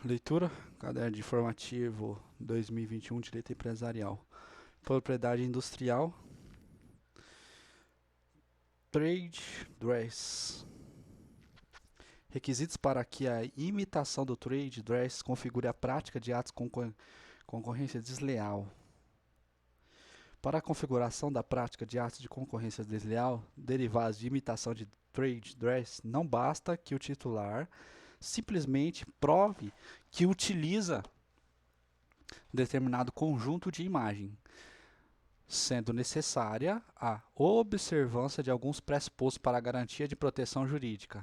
Leitura, caderno de informativo 2021, Direito Empresarial. Propriedade industrial, trade dress. Requisitos para que a imitação do trade dress configure a prática de atos com concorrência desleal. Para a configuração da prática de atos de concorrência desleal derivados de imitação de trade dress, não basta que o titular simplesmente prove que utiliza determinado conjunto de imagem, sendo necessária a observância de alguns pressupostos para a garantia de proteção jurídica,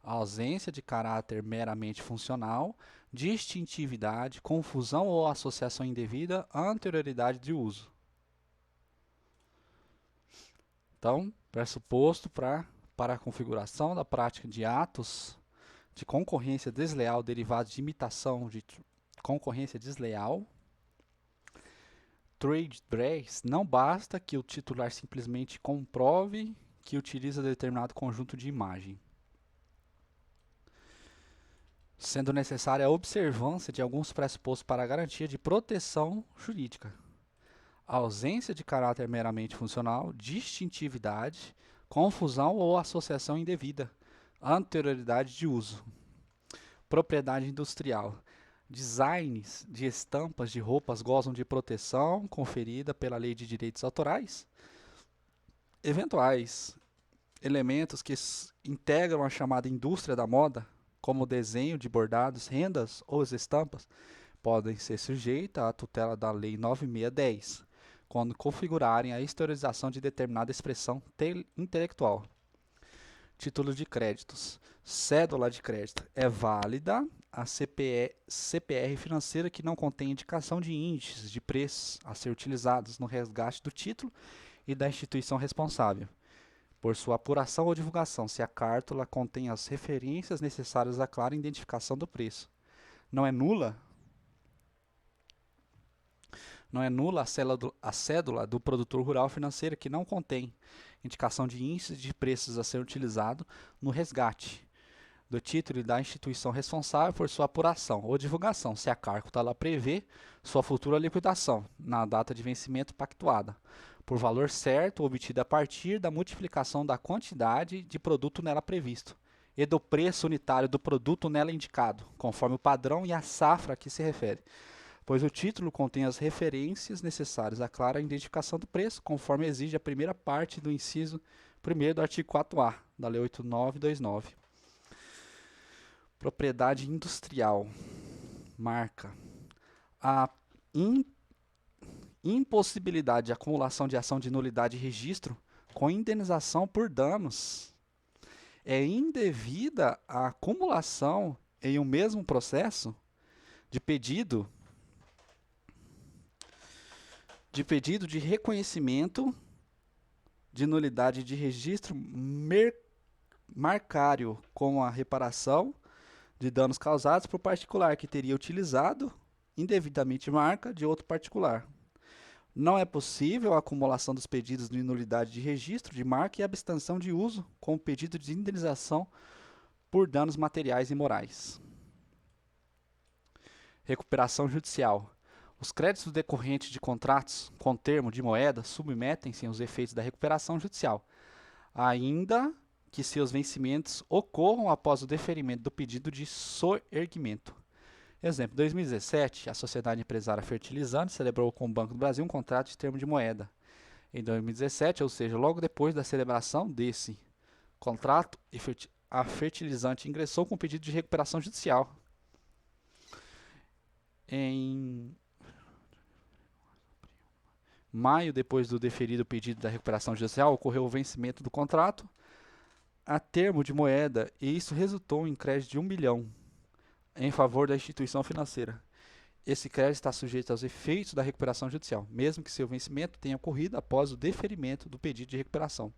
a ausência de caráter meramente funcional, distintividade, confusão ou associação indevida, anterioridade de uso. Então, pressuposto para a configuração da prática de atos de concorrência desleal derivados de imitação de concorrência desleal, trade dress, não basta que o titular simplesmente comprove que utiliza determinado conjunto de imagem, sendo necessária a observância de alguns pressupostos para a garantia de proteção jurídica, a ausência de caráter meramente funcional, distintividade, confusão ou associação indevida, anterioridade de uso. Propriedade industrial. Designs de estampas de roupas gozam de proteção conferida pela Lei de Direitos Autorais. Eventuais elementos que integram a chamada indústria da moda, como o desenho de bordados, rendas ou as estampas, podem ser sujeitas à tutela da Lei 9610, quando configurarem a historização de determinada expressão intelectual. Título de créditos. Cédula de crédito. É válida a CPR financeira que não contém indicação de índices de preços a ser utilizados no resgate do título e da instituição responsável, por sua apuração ou divulgação, se a cartela contém as referências necessárias à clara identificação do preço. Não é nula a cédula do produtor rural financeira que não contém indicação de índice de preços a ser utilizado no resgate do título e da instituição responsável por sua apuração ou divulgação, se a carta prevê sua futura liquidação na data de vencimento pactuada, por valor certo obtido a partir da multiplicação da quantidade de produto nela previsto e do preço unitário do produto nela indicado, conforme o padrão e a safra a que se refere, pois o título contém as referências necessárias à clara identificação do preço, conforme exige a primeira parte do inciso 1º do artigo 4A da Lei 8929. Propriedade industrial. Marca. A impossibilidade de acumulação de ação de nulidade e registro com indenização por danos é indevida a acumulação em um mesmo processo de pedido de reconhecimento de nulidade de registro marcário com a reparação de danos causados por particular que teria utilizado indevidamente marca de outro particular. Não é possível a acumulação dos pedidos de nulidade de registro de marca e abstenção de uso com o pedido de indenização por danos materiais e morais. Recuperação judicial. Os créditos decorrentes de contratos com termo de moeda submetem-se aos efeitos da recuperação judicial, ainda que seus vencimentos ocorram após o deferimento do pedido de soerguimento. Exemplo, em 2017, a Sociedade Empresária Fertilizante celebrou com o Banco do Brasil um contrato de termo de moeda. Em 2017, ou seja, logo depois da celebração desse contrato, a fertilizante ingressou com pedido de recuperação judicial. Em maio, depois do deferido pedido da recuperação judicial, ocorreu o vencimento do contrato a termo de moeda e isso resultou em crédito de 1 bilhão em favor da instituição financeira. Esse crédito está sujeito aos efeitos da recuperação judicial, mesmo que seu vencimento tenha ocorrido após o deferimento do pedido de recuperação.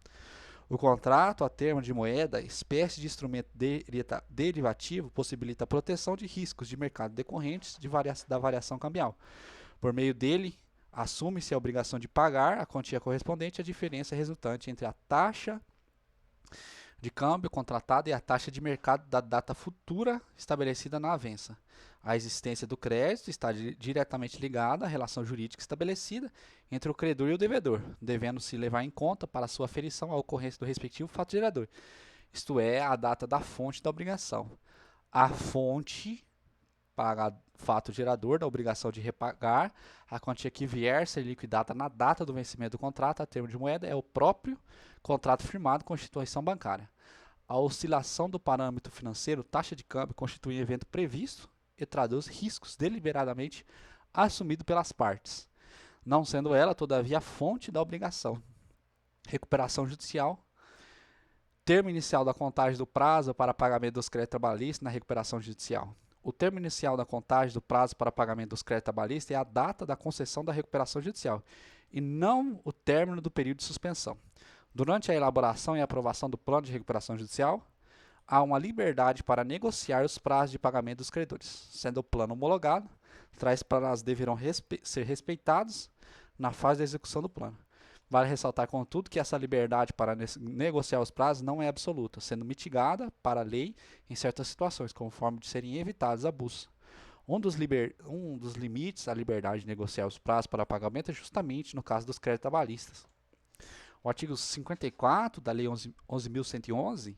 O contrato a termo de moeda, espécie de instrumento derivativo, possibilita a proteção de riscos de mercado decorrentes da variação cambial. Por meio dele, assume-se a obrigação de pagar a quantia correspondente à diferença resultante entre a taxa de câmbio contratado e a taxa de mercado da data futura estabelecida na avença. A existência do crédito está diretamente ligada à relação jurídica estabelecida entre o credor e o devedor, devendo-se levar em conta para sua aferição a ocorrência do respectivo fato gerador, isto é, a data da fonte da obrigação. A fonte para fato gerador da obrigação de repagar a quantia que vier a ser liquidada na data do vencimento do contrato a termo de moeda é o próprio contrato firmado com a instituição bancária. A oscilação do parâmetro financeiro, taxa de câmbio, constitui um evento previsto e traduz riscos deliberadamente assumidos pelas partes, não sendo ela, todavia, a fonte da obrigação. Recuperação judicial. Termo inicial da contagem do prazo para pagamento dos créditos trabalhistas na recuperação judicial. O termo inicial da contagem do prazo para pagamento dos créditos trabalhistas é a data da concessão da recuperação judicial, e não o término do período de suspensão. Durante a elaboração e aprovação do plano de recuperação judicial, há uma liberdade para negociar os prazos de pagamento dos credores. Sendo o plano homologado, tais prazos deverão ser respeitados na fase da execução do plano. Vale ressaltar, contudo, que essa liberdade para negociar os prazos não é absoluta, sendo mitigada para a lei em certas situações, conforme de serem evitados abusos. Um dos limites à liberdade de negociar os prazos para pagamento é justamente no caso dos créditos trabalhistas. O artigo 54 da Lei 11.111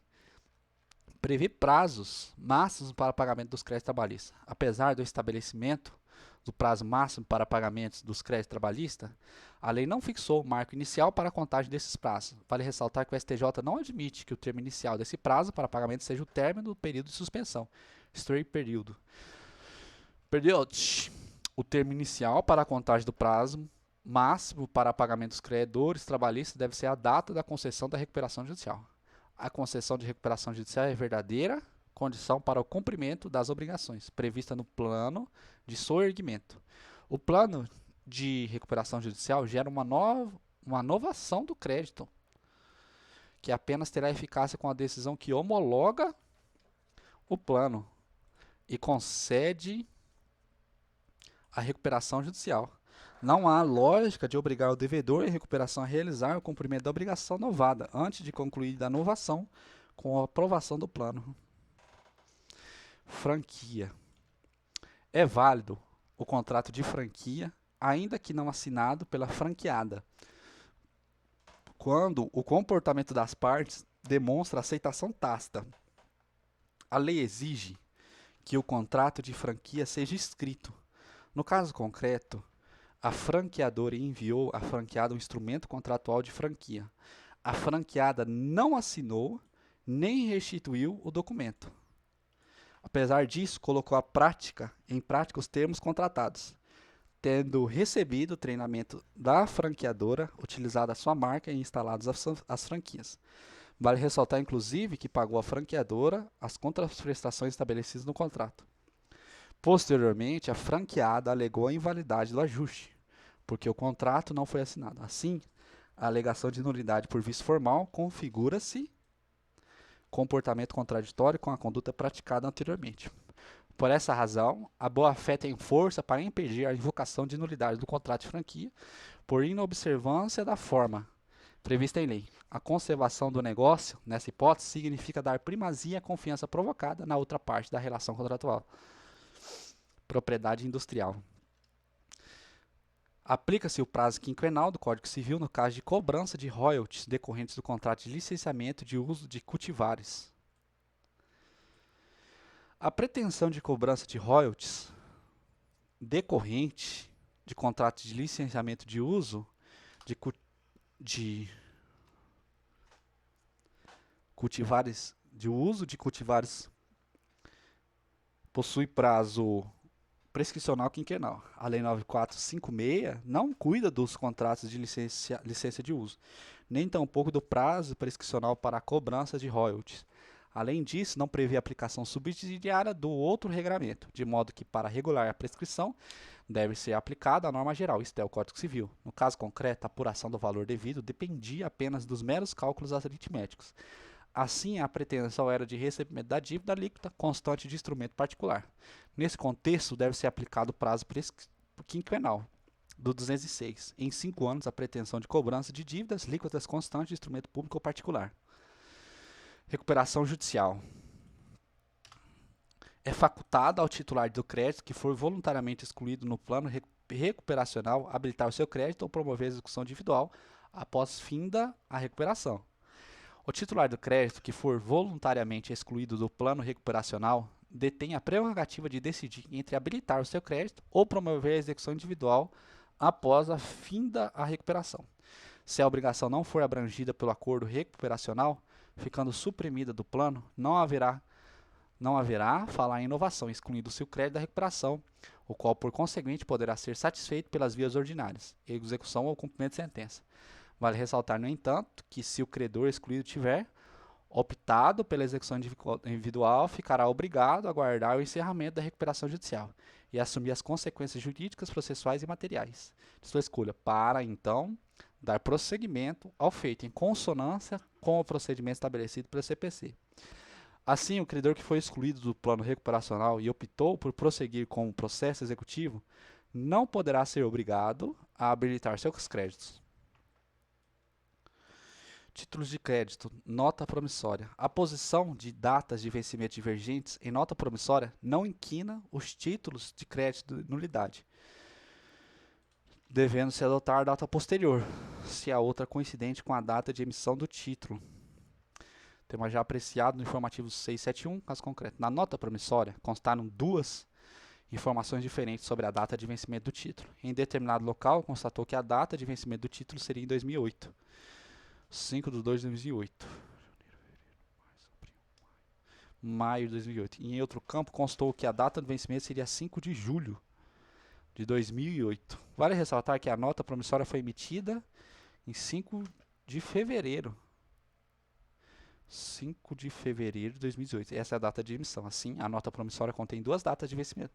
prevê prazos máximos para pagamento dos créditos trabalhistas. Apesar do estabelecimento do prazo máximo para pagamentos dos créditos trabalhistas, a lei não fixou o marco inicial para a contagem desses prazos. Vale ressaltar que o STJ não admite que o termo inicial desse prazo para pagamento seja o término do período de suspensão. Período. O termo inicial para a contagem do prazo máximo para pagamento dos credores trabalhistas deve ser a data da concessão da recuperação judicial. A concessão de recuperação judicial é verdadeira condição para o cumprimento das obrigações prevista no plano de soerguimento. O plano de recuperação judicial gera uma novação do crédito, que apenas terá eficácia com a decisão que homologa o plano e concede a recuperação judicial. Não há lógica de obrigar o devedor em recuperação a realizar o cumprimento da obrigação novada antes de concluir a novação com a aprovação do plano. Franquia. É válido o contrato de franquia, ainda que não assinado pela franqueada, quando o comportamento das partes demonstra aceitação tácita. A lei exige que o contrato de franquia seja escrito. No caso concreto, a franqueadora enviou à franqueada um instrumento contratual de franquia. A franqueada não assinou nem restituiu o documento. Apesar disso, colocou em prática os termos contratados, tendo recebido o treinamento da franqueadora, utilizado a sua marca e instalados as franquias. Vale ressaltar, inclusive, que pagou à franqueadora as contraprestações estabelecidas no contrato. Posteriormente, a franqueada alegou a invalidade do ajuste, porque o contrato não foi assinado. Assim, a alegação de nulidade por vício formal configura-se comportamento contraditório com a conduta praticada anteriormente. Por essa razão, a boa-fé tem força para impedir a invocação de nulidade do contrato de franquia por inobservância da forma prevista em lei. A conservação do negócio, nessa hipótese, significa dar primazia à confiança provocada na outra parte da relação contratual. Propriedade industrial. Aplica-se o prazo quinquenal do Código Civil no caso de cobrança de royalties decorrentes do contrato de licenciamento de uso de cultivares. A pretensão de cobrança de royalties decorrente de contrato de licenciamento de uso de cultivares, possui prazo prescricional quinquenal. A Lei 9456 não cuida dos contratos de licença de uso, nem tampouco do prazo prescricional para a cobrança de royalties. Além disso, não prevê aplicação subsidiária do outro regramento, de modo que, para regular a prescrição, deve ser aplicada a norma geral, isto é, o Código Civil. No caso concreto, a apuração do valor devido dependia apenas dos meros cálculos aritméticos. Assim, a pretensão era de recebimento da dívida líquida constante de instrumento particular. Nesse contexto, deve ser aplicado o prazo quinquenal do 206. Em 5 anos, a pretensão de cobrança de dívidas líquidas constantes de instrumento público ou particular. Recuperação judicial. É facultado ao titular do crédito que for voluntariamente excluído no plano recuperacional habilitar o seu crédito ou promover a execução individual após finda a recuperação. O titular do crédito que for voluntariamente excluído do plano recuperacional detém a prerrogativa de decidir entre habilitar o seu crédito ou promover a execução individual após a finda a recuperação. Se a obrigação não for abrangida pelo acordo recuperacional, ficando suprimida do plano, não haverá falar em inovação, excluindo-se o crédito da recuperação, o qual, por conseguinte, poderá ser satisfeito pelas vias ordinárias, execução ou cumprimento de sentença. Vale ressaltar, no entanto, que se o credor excluído tiver optado pela execução individual, ficará obrigado a aguardar o encerramento da recuperação judicial e assumir as consequências jurídicas, processuais e materiais de sua escolha, para, então, dar prosseguimento ao feito em consonância com o procedimento estabelecido pelo CPC. Assim, o credor que foi excluído do plano recuperacional e optou por prosseguir com o processo executivo não poderá ser obrigado a habilitar seus créditos. Títulos de crédito, nota promissória. A posição de datas de vencimento divergentes em nota promissória não inquina os títulos de crédito de nulidade, devendo-se adotar a data posterior, se a outra coincidente com a data de emissão do título. Tema já apreciado no informativo 671, caso concreto. Na nota promissória, constaram duas informações diferentes sobre a data de vencimento do título. Em determinado local, constatou que a data de vencimento do título seria em 2008. 5/2/2008. Maio de 2008. E em outro campo, constou que a data do vencimento seria 5 de julho de 2008. Vale ressaltar que a nota promissória foi emitida em 5 de fevereiro. 5 de fevereiro de 2018. Essa é a data de emissão. Assim, a nota promissória contém duas datas de vencimento,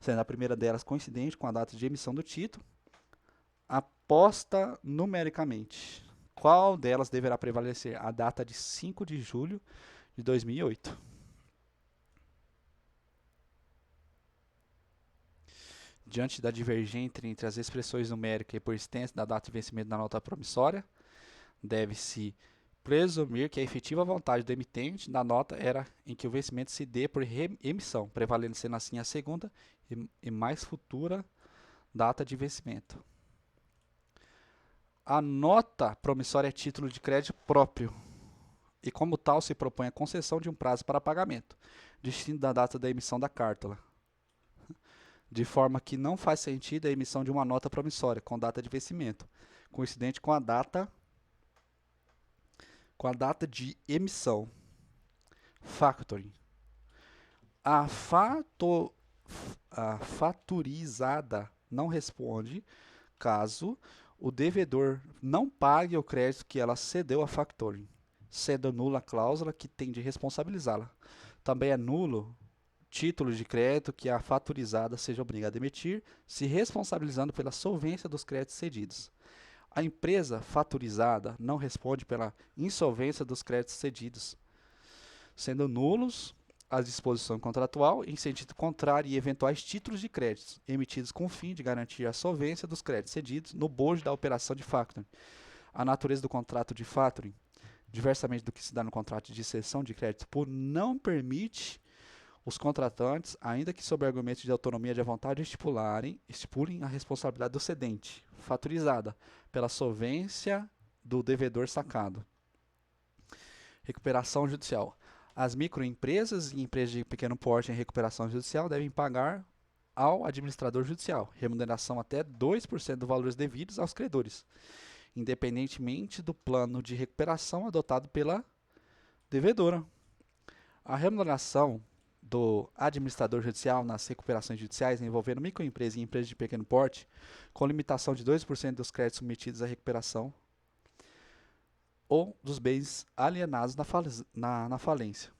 sendo a primeira delas coincidente com a data de emissão do título, aposta numericamente. Qual delas deverá prevalecer? A data de 5 de julho de 2008. Diante da divergência entre as expressões numéricas e por extenso da data de vencimento da nota promissória, deve-se presumir que a efetiva vontade do emitente da nota era em que o vencimento se dê por emissão, prevalecendo assim a segunda e mais futura data de vencimento. A nota promissória é título de crédito próprio e, como tal, se propõe a concessão de um prazo para pagamento, distinto da data da emissão da carta, de forma que não faz sentido a emissão de uma nota promissória com data de vencimento, coincidente com a data de emissão. Factoring. A faturizada não responde caso o devedor não pague o crédito que ela cedeu a factoring, sendo nula a cláusula que tem de responsabilizá-la. Também é nulo título de crédito que a faturizada seja obrigada a emitir, se responsabilizando pela solvência dos créditos cedidos. A empresa faturizada não responde pela insolvência dos créditos cedidos, sendo nulos a disposição contratual em sentido contrário e eventuais títulos de créditos emitidos com o fim de garantir a solvência dos créditos cedidos no bojo da operação de factoring. A natureza do contrato de factoring, diversamente do que se dá no contrato de cessão de crédito puro, não permite os contratantes, ainda que sob argumentos de autonomia de vontade, estipulem a responsabilidade do cedente, faturizada, pela solvência do devedor sacado. Recuperação judicial. As microempresas e empresas de pequeno porte em recuperação judicial devem pagar ao administrador judicial remuneração até 2% dos valores devidos aos credores, independentemente do plano de recuperação adotado pela devedora. A remuneração do administrador judicial nas recuperações judiciais envolvendo microempresas e empresas de pequeno porte, com limitação de 2% dos créditos submetidos à recuperação ou dos bens alienados na falência.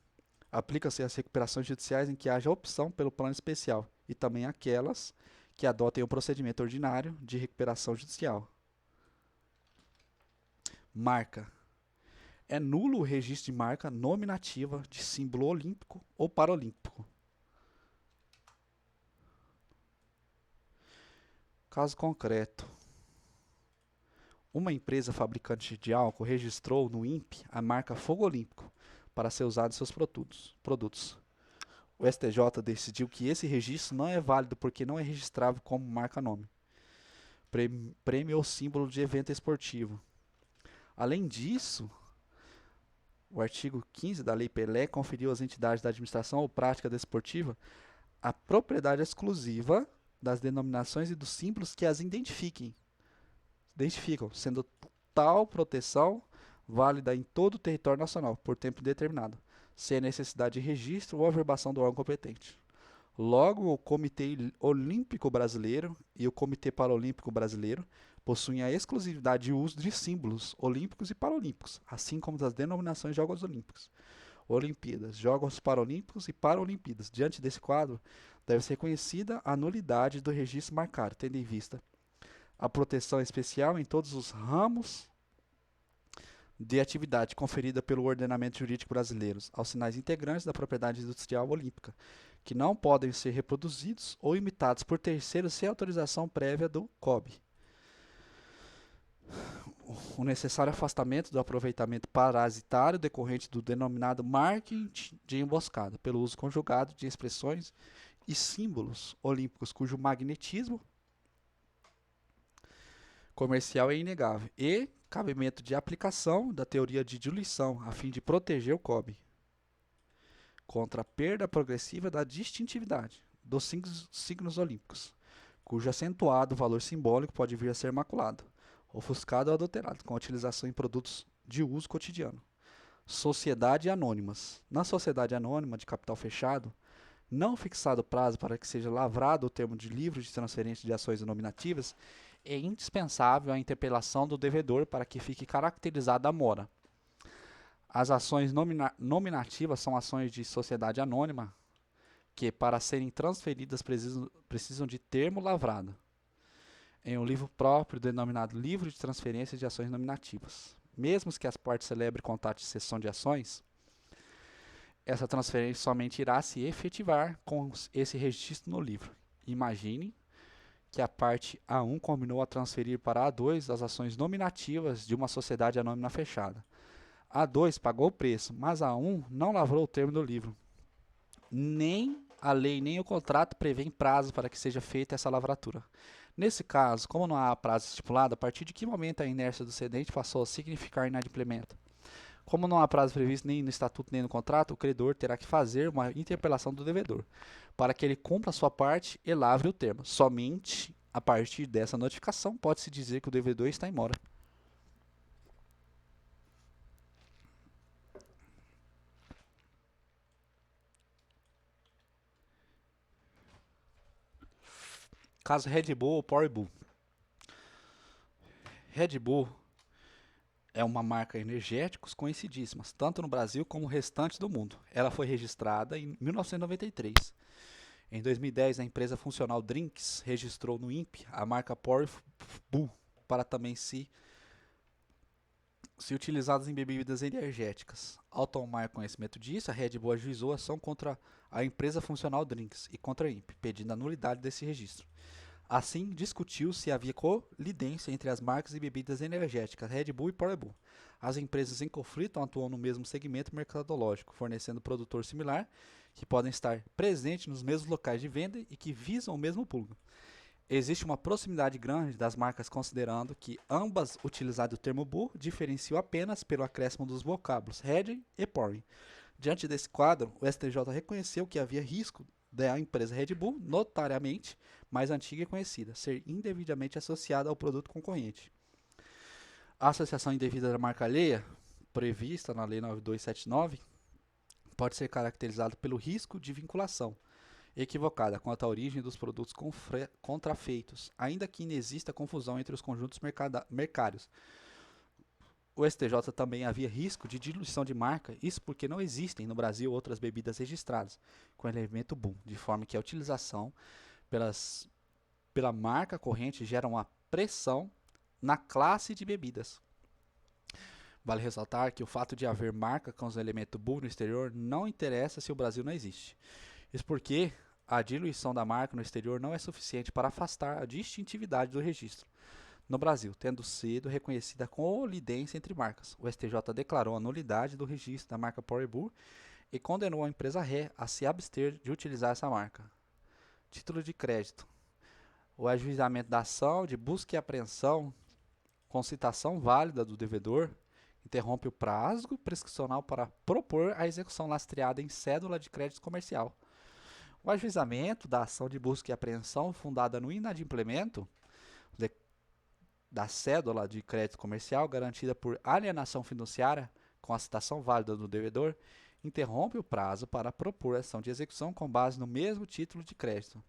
Aplica-se às recuperações judiciais em que haja opção pelo plano especial e também aquelas que adotem o procedimento ordinário de recuperação judicial. Marca. É nulo o registro de marca nominativa de símbolo olímpico ou paralímpico. Caso concreto. Uma empresa fabricante de álcool registrou no INPE a marca Fogo Olímpico, para ser usado em seus produtos. O STJ decidiu que esse registro não é válido porque não é registrável como marca-nome, prêmio ou símbolo de evento esportivo. Além disso, o artigo 15 da Lei Pelé conferiu às entidades da administração ou prática desportiva a propriedade exclusiva das denominações e dos símbolos que as identificam, sendo tal proteção válida em todo o território nacional, por tempo determinado, sem a necessidade de registro ou averbação do órgão competente. Logo, o Comitê Olímpico Brasileiro e o Comitê Paralímpico Brasileiro possuem a exclusividade de uso de símbolos olímpicos e paralímpicos, assim como das denominações de Jogos Olímpicos, Olimpíadas, Jogos Paralímpicos e Paralimpíadas. Diante desse quadro, deve ser reconhecida a nulidade do registro marcado, tendo em vista a proteção especial em todos os ramos de atividade conferida pelo ordenamento jurídico brasileiro aos sinais integrantes da propriedade industrial olímpica, que não podem ser reproduzidos ou imitados por terceiros sem autorização prévia do COB. O necessário afastamento do aproveitamento parasitário decorrente do denominado marketing de emboscada, pelo uso conjugado de expressões e símbolos olímpicos cujo magnetismo comercial é inegável, e cabimento de aplicação da teoria de diluição, a fim de proteger o COB contra a perda progressiva da distintividade dos signos olímpicos, cujo acentuado valor simbólico pode vir a ser maculado, ofuscado ou adulterado, com a utilização em produtos de uso cotidiano. Sociedade anônimas. Na sociedade anônima de capital fechado, não fixado prazo para que seja lavrado o termo de livro de transferência de ações nominativas, é indispensável a interpelação do devedor para que fique caracterizada a mora. As ações nominativas são ações de sociedade anônima que, para serem transferidas, precisam de termo lavrado em um livro próprio denominado Livro de Transferência de Ações Nominativas. Mesmo que as partes celebrem contrato de cessão de ações, essa transferência somente irá se efetivar com esse registro no livro. Imagine que a parte A1 combinou a transferir para A2 as ações nominativas de uma sociedade anônima fechada. A2 pagou o preço, mas A1 não lavrou o termo do livro. Nem a lei nem o contrato prevêem prazo para que seja feita essa lavratura. Nesse caso, como não há prazo estipulado, a partir de que momento a inércia do cedente passou a significar inadimplemento? Como não há prazo previsto nem no estatuto nem no contrato, o credor terá que fazer uma interpelação do devedor, para que ele cumpra a sua parte e lavre o termo. Somente a partir dessa notificação pode-se dizer que o devedor está em mora. Caso Red Bull ou Power Bull. Red Bull é uma marca energéticos conhecidíssima, tanto no Brasil como no restante do mundo. Ela foi registrada em 1993. Em 2010, a empresa funcional Drinks registrou no INPE a marca Power Bull para também se utilizadas em bebidas energéticas. Ao tomar conhecimento disso, a Red Bull ajuizou ação contra a empresa funcional Drinks e contra a INPE, pedindo a nulidade desse registro. Assim, discutiu se havia colidência entre as marcas e bebidas energéticas Red Bull e Power Bull. As empresas em conflito atuam no mesmo segmento mercadológico, fornecendo produtor similar, que podem estar presentes nos mesmos locais de venda e que visam o mesmo público. Existe uma proximidade grande das marcas, considerando que ambas utilizando o termo Bull diferenciam apenas pelo acréscimo dos vocábulos Red e Power. Diante desse quadro, o STJ reconheceu que havia risco da empresa Red Bull, notariamente mais antiga e conhecida, ser indevidamente associada ao produto concorrente. A associação indevida da marca alheia, prevista na Lei 9279, pode ser caracterizada pelo risco de vinculação equivocada quanto à origem dos produtos contrafeitos, ainda que inexista confusão entre os conjuntos mercários. O STJ também havia risco de diluição de marca, isso porque não existem no Brasil outras bebidas registradas com elemento Bull, de forma que a utilização pela marca corrente gera uma pressão na classe de bebidas. Vale ressaltar que o fato de haver marca com os elementos Bull no exterior não interessa se o Brasil não existe. Isso porque a diluição da marca no exterior não é suficiente para afastar a distintividade do registro. no Brasil, tendo sido reconhecida colidência entre marcas. O STJ declarou a nulidade do registro da marca Powerbull e condenou a empresa ré a se abster de utilizar essa marca. Título de crédito. O ajuizamento da ação de busca e apreensão com citação válida do devedor interrompe o prazo prescricional para propor a execução lastreada em cédula de crédito comercial. O ajuizamento da ação de busca e apreensão fundada no inadimplemento da cédula de crédito comercial garantida por alienação fiduciária com a citação válida do devedor interrompe o prazo para propor ação de execução com base no mesmo título de crédito.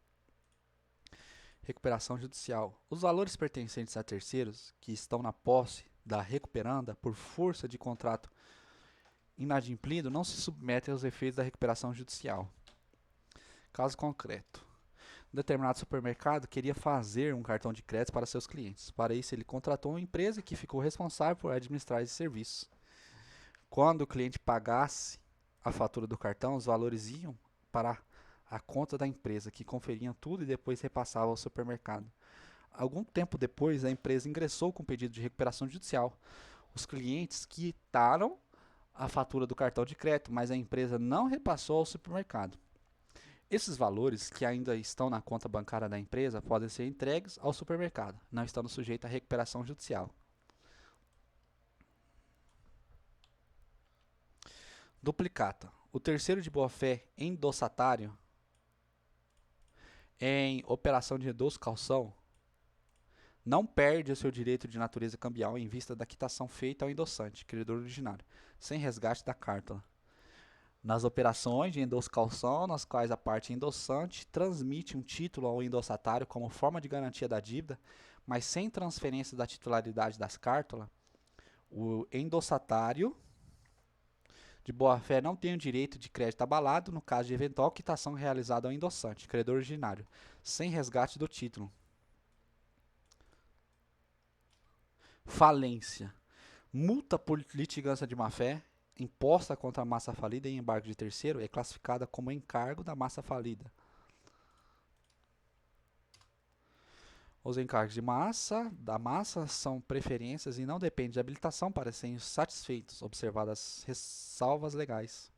Recuperação judicial. Os valores pertencentes a terceiros que estão na posse da recuperanda por força de contrato inadimplido não se submetem aos efeitos da recuperação judicial. Caso concreto. Um determinado supermercado queria fazer um cartão de crédito para seus clientes. Para isso, ele contratou uma empresa que ficou responsável por administrar esse serviço. Quando o cliente pagasse a fatura do cartão, os valores iam para a conta da empresa, que conferiam tudo e depois repassava ao supermercado. Algum tempo depois, a empresa ingressou com pedido de recuperação judicial. Os clientes quitaram a fatura do cartão de crédito, mas a empresa não repassou ao supermercado. Esses valores, que ainda estão na conta bancária da empresa, podem ser entregues ao supermercado, não estando sujeitos à recuperação judicial. Duplicata. O terceiro de boa-fé endossatário em operação de endosso-calção não perde o seu direito de natureza cambial em vista da quitação feita ao endossante, credor originário, sem resgate da cártula. Nas operações de endosso-calção, nas quais a parte endossante transmite um título ao endossatário como forma de garantia da dívida, mas sem transferência da titularidade das cártulas, o endossatário de boa-fé não tem o direito de crédito abalado no caso de eventual quitação realizada ao endossante, credor originário, sem resgate do título. Falência. Multa por litigância de má-fé imposta contra a massa falida em embargo de terceiro é classificada como encargo da massa falida. Os encargos da massa são preferências e não dependem de habilitação para serem satisfeitos, observadas ressalvas legais.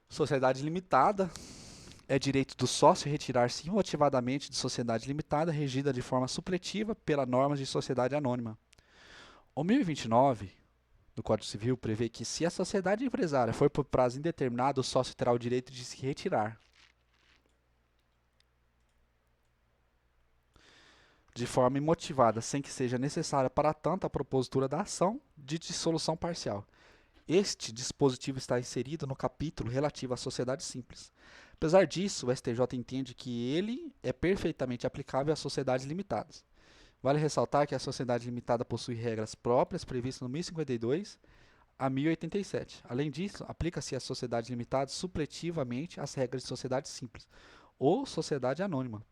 Sociedade limitada é direito do sócio retirar-se imotivadamente de sociedade limitada regida de forma supletiva pela normas de sociedade anônima. O 1029 do Código Civil prevê que, se a sociedade empresária for por prazo indeterminado, o sócio terá o direito de se retirar de forma imotivada, sem que seja necessária para tanto a propositura da ação de dissolução parcial. Este dispositivo está inserido no capítulo relativo à sociedade simples. Apesar disso, o STJ entende que ele é perfeitamente aplicável às sociedades limitadas. Vale ressaltar que a sociedade limitada possui regras próprias previstas no 1052 a 1087. Além disso, aplica-se às sociedades limitadas supletivamente as regras de sociedade simples ou sociedade anônima,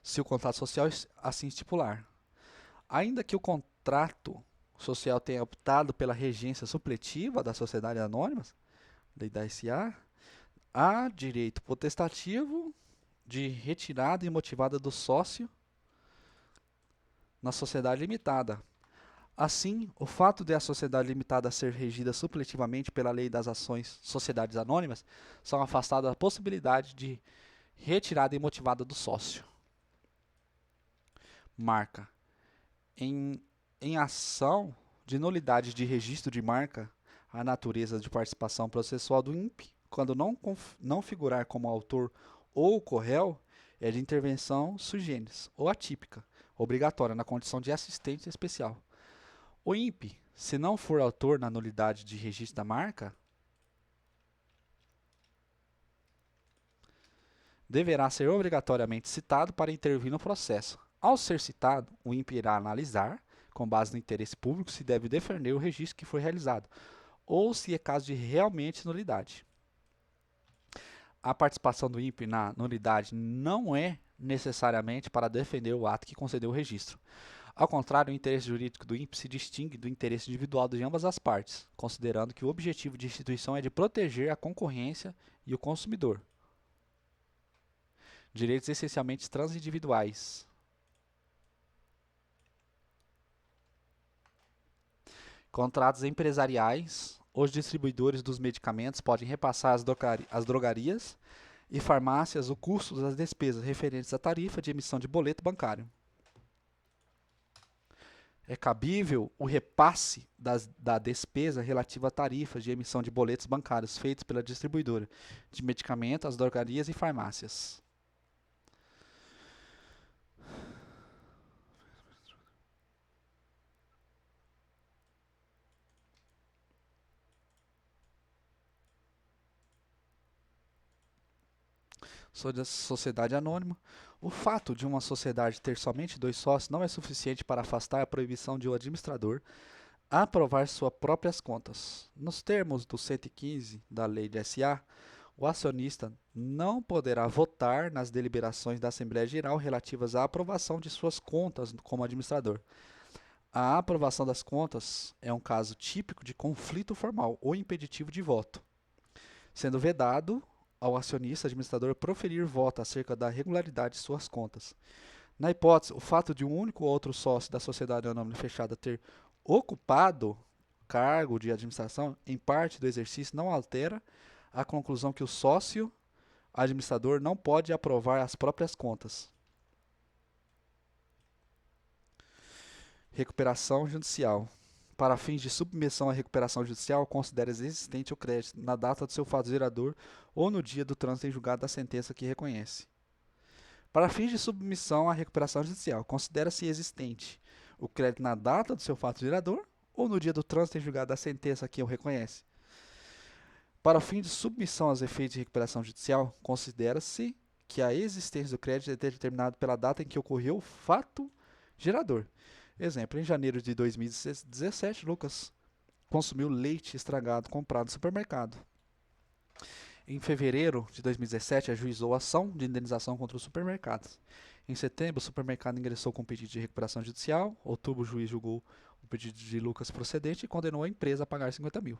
se o contrato social assim estipular. Ainda que o contrato social tenha optado pela regência supletiva das sociedades anônimas, lei da SA, há direito potestativo de retirada imotivada do sócio na sociedade limitada. Assim, o fato de a sociedade limitada ser regida supletivamente pela lei das ações sociedades anônimas são afastadas da possibilidade de retirada imotivada do sócio. Marca. Em ação de nulidade de registro de marca, a natureza de participação processual do INPE, quando não figurar como autor ou corréu, é de intervenção sui generis ou atípica, obrigatória na condição de assistente especial. O INPE, se não for autor na nulidade de registro da marca, deverá ser obrigatoriamente citado para intervir no processo. Ao ser citado, o INPE irá analisar, com base no interesse público, se deve defender o registro que foi realizado, ou se é caso de realmente nulidade. A participação do INPE na nulidade não é necessariamente para defender o ato que concedeu o registro. Ao contrário, o interesse jurídico do INPE se distingue do interesse individual de ambas as partes, considerando que o objetivo de instituição é de proteger a concorrência e o consumidor. Direitos essencialmente transindividuais. Contratos empresariais. Os distribuidores dos medicamentos podem repassar às drogarias e farmácias o custo das despesas referentes à tarifa de emissão de boleto bancário. É cabível o repasse da despesa relativa a tarifas de emissão de boletos bancários feitos pela distribuidora de medicamentos às drogarias e farmácias. Sociedade anônima. O fato de uma sociedade ter somente 2 sócios não é suficiente para afastar a proibição de o administrador aprovar suas próprias contas. Nos termos do 115 da Lei de SA, o acionista não poderá votar nas deliberações da Assembleia Geral relativas à aprovação de suas contas como administrador. A aprovação das contas é um caso típico de conflito formal ou impeditivo de voto, sendo vedado ao acionista administrador proferir voto acerca da regularidade de suas contas. Na hipótese, o fato de um único outro sócio da sociedade anônima fechada ter ocupado cargo de administração em parte do exercício não altera a conclusão que o sócio administrador não pode aprovar as próprias contas. Recuperação judicial. Para fins de submissão à recuperação judicial, considera existente o crédito na data do seu fato gerador ou no dia do trânsito em julgado da sentença que reconhece. Para fins de submissão à recuperação judicial, considera-se existente o crédito na data do seu fato gerador ou no dia do trânsito em julgado da sentença que o reconhece. Para fim de submissão aos efeitos de recuperação judicial, considera-se que a existência do crédito é determinada pela data em que ocorreu o fato gerador. Exemplo, em janeiro de 2017, Lucas consumiu leite estragado comprado no supermercado. Em fevereiro de 2017, ajuizou ação de indenização contra os supermercados. Em setembro, o supermercado ingressou com pedido de recuperação judicial. Em outubro, o juiz julgou o pedido de Lucas procedente e condenou a empresa a pagar 50 mil.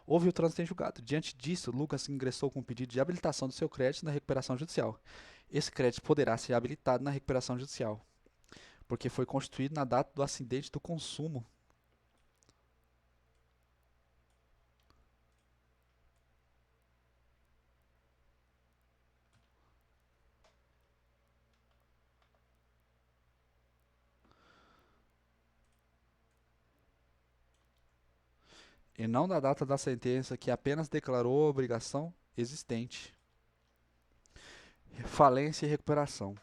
Houve o trânsito em julgado. Diante disso, Lucas ingressou com pedido de habilitação do seu crédito na recuperação judicial. Esse crédito poderá ser habilitado na recuperação judicial, porque foi constituído na data do acidente do consumo. E não da data da sentença, que apenas declarou a obrigação existente. Falência e recuperação.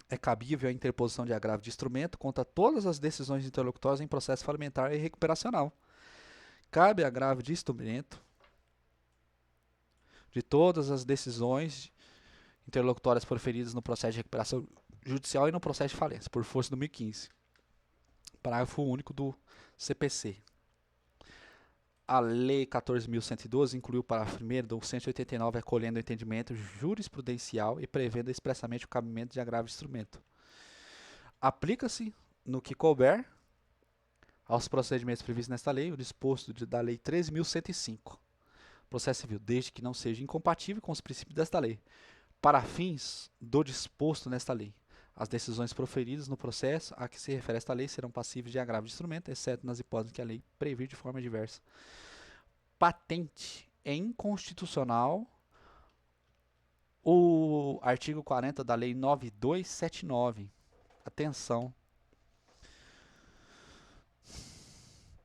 É cabível a interposição de agravo de instrumento contra todas as decisões interlocutórias em processo falimentar e recuperacional. Cabe agravo de instrumento de todas as decisões interlocutórias proferidas no processo de recuperação judicial e no processo de falência, por força do 2015. Parágrafo único do CPC. A Lei 14.112 incluiu o parágrafo 1º do 189, acolhendo o entendimento jurisprudencial e prevendo expressamente o cabimento de agravo de instrumento. Aplica-se, no que couber, aos procedimentos previstos nesta lei, o disposto da Lei 13.105, processo civil, desde que não seja incompatível com os princípios desta lei. Para fins do disposto nesta lei, as decisões proferidas no processo a que se refere esta lei serão passíveis de agravo de instrumento, exceto nas hipóteses que a lei previr de forma diversa. Patente. É inconstitucional o artigo 40 da Lei 9279. Atenção.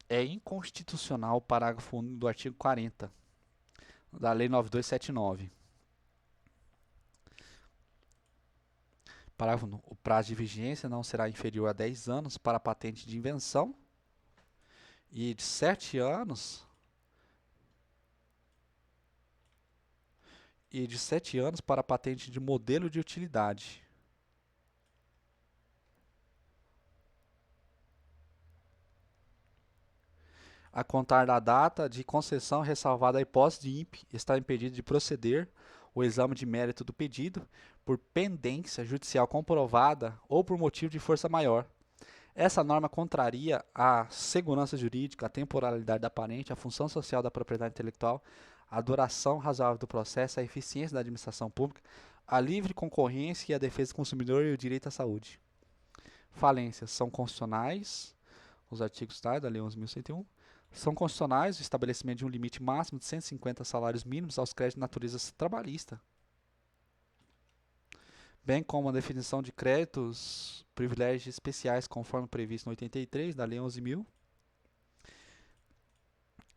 É inconstitucional o parágrafo único do artigo 40 da Lei 9279. Parágrafo 1. O prazo de vigência não será inferior a 10 anos para a patente de invenção e de 7 anos para a patente de modelo de utilidade. A contar da data de concessão, ressalvada a hipótese de INPE, está impedido de proceder o exame de mérito do pedido por pendência judicial comprovada ou por motivo de força maior. Essa norma contraria a segurança jurídica, a temporalidade da parente, a função social da propriedade intelectual, a duração razoável do processo, a eficiência da administração pública, a livre concorrência e a defesa do consumidor e o direito à saúde. Falências são constitucionais, os artigos da Lei 11.101, São constitucionais o estabelecimento de um limite máximo de 150 salários mínimos aos créditos de natureza trabalhista, bem como a definição de créditos, privilégios especiais conforme previsto no 83 da Lei 11.000.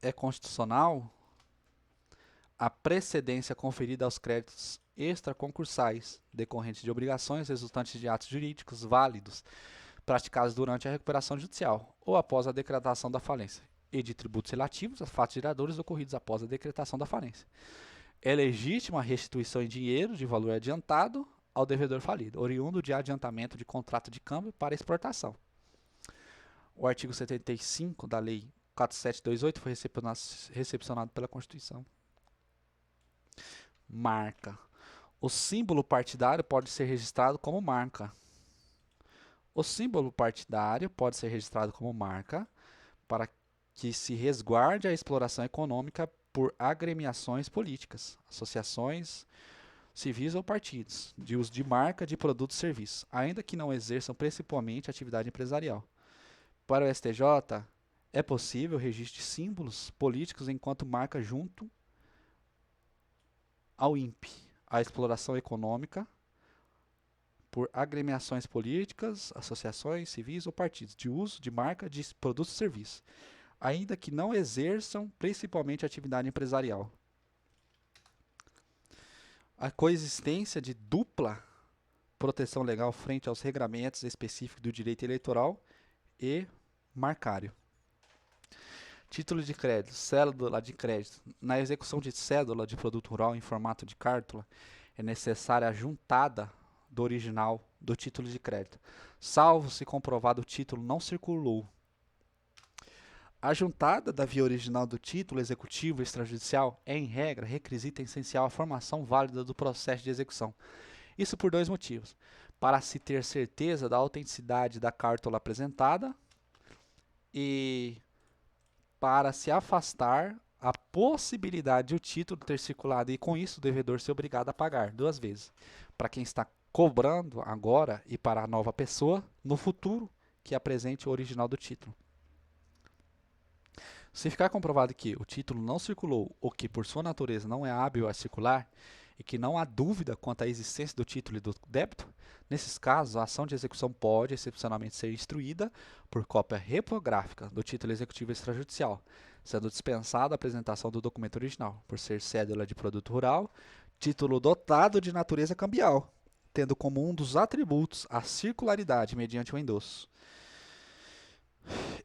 É constitucional a precedência conferida aos créditos extraconcursais decorrentes de obrigações resultantes de atos jurídicos válidos praticados durante a recuperação judicial ou após a decretação da falência e de tributos relativos a fatos geradores ocorridos após a decretação da falência. É legítima a restituição em dinheiro de valor adiantado ao devedor falido, oriundo de adiantamento de contrato de câmbio para exportação. O artigo 75 da Lei 4728 foi recepcionado pela Constituição. Marca. O símbolo partidário pode ser registrado como marca. O símbolo partidário pode ser registrado como marca para que se resguarde a exploração econômica por agremiações políticas, associações civis ou partidos, de uso de marca de produtos e serviços, ainda que não exerçam principalmente atividade empresarial. Para o STJ, é possível o registro de símbolos políticos enquanto marca junto ao INPE, a exploração econômica por agremiações políticas, associações civis ou partidos, de uso de marca de produtos e serviços, ainda que não exerçam principalmente atividade empresarial. A coexistência de dupla proteção legal frente aos regramentos específicos do direito eleitoral e marcário. Título de crédito, cédula de crédito. Na execução de cédula de produto rural em formato de cártula, é necessária a juntada do original do título de crédito, salvo se comprovado o título não circulou. A juntada da via original do título executivo extrajudicial é, em regra, requisito essencial à formação válida do processo de execução. Isso por dois motivos. Para se ter certeza da autenticidade da cártula apresentada e para se afastar a possibilidade de o título ter circulado e, com isso, o devedor ser obrigado a pagar duas vezes. Para quem está cobrando agora e para a nova pessoa, no futuro, que apresente o original do título. Se ficar comprovado que o título não circulou ou que, por sua natureza, não é hábil a circular e que não há dúvida quanto à existência do título e do débito, nesses casos, a ação de execução pode, excepcionalmente, ser instruída por cópia reprográfica do título executivo extrajudicial, sendo dispensada a apresentação do documento original, por ser cédula de produto rural, título dotado de natureza cambial, tendo como um dos atributos a circularidade mediante o endosso.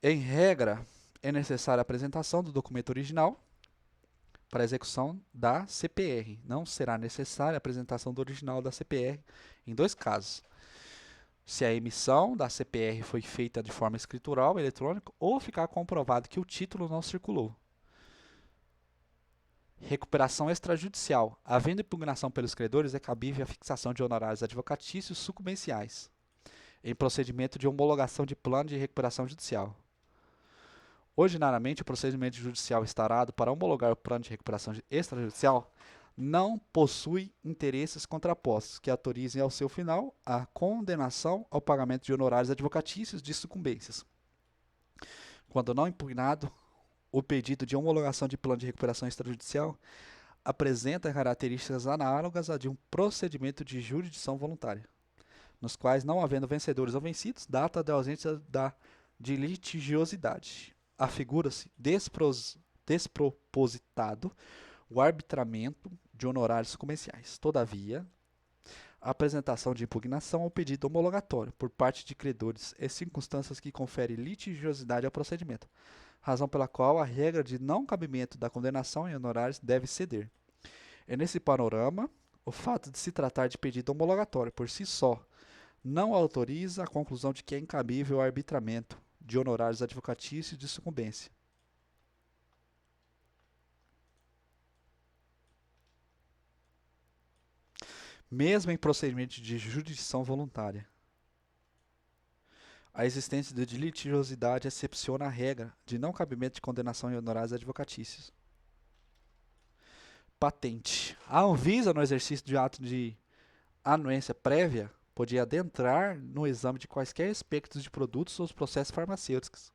Em regra, é necessária a apresentação do documento original para a execução da CPR. Não será necessária a apresentação do original da CPR em dois casos. Se a emissão da CPR foi feita de forma escritural, eletrônica, ou ficar comprovado que o título não circulou. Recuperação extrajudicial. Havendo impugnação pelos credores, é cabível a fixação de honorários advocatícios sucumbenciais em procedimento de homologação de plano de recuperação judicial. Ordinariamente, o procedimento judicial instaurado para homologar o plano de recuperação extrajudicial não possui interesses contrapostos que autorizem ao seu final a condenação ao pagamento de honorários advocatícios de sucumbências. Quando não impugnado, o pedido de homologação de plano de recuperação extrajudicial apresenta características análogas a de um procedimento de jurisdição voluntária, nos quais, não havendo vencedores ou vencidos, data da ausência de litigiosidade. Afigura-se despropositado o arbitramento de honorários comerciais. Todavia, a apresentação de impugnação ao pedido homologatório por parte de credores é circunstâncias que conferem litigiosidade ao procedimento, razão pela qual a regra de não cabimento da condenação em honorários deve ceder. É nesse panorama, o fato de se tratar de pedido homologatório por si só não autoriza a conclusão de que é incabível o arbitramento de honorários advocatícios de sucumbência. Mesmo em procedimento de jurisdição voluntária, a existência de litigiosidade excepciona a regra de não cabimento de condenação em honorários advocatícios. Patente. A Anvisa, no exercício de ato de anuência prévia, podia adentrar no exame de quaisquer aspectos de produtos ou processos farmacêuticos,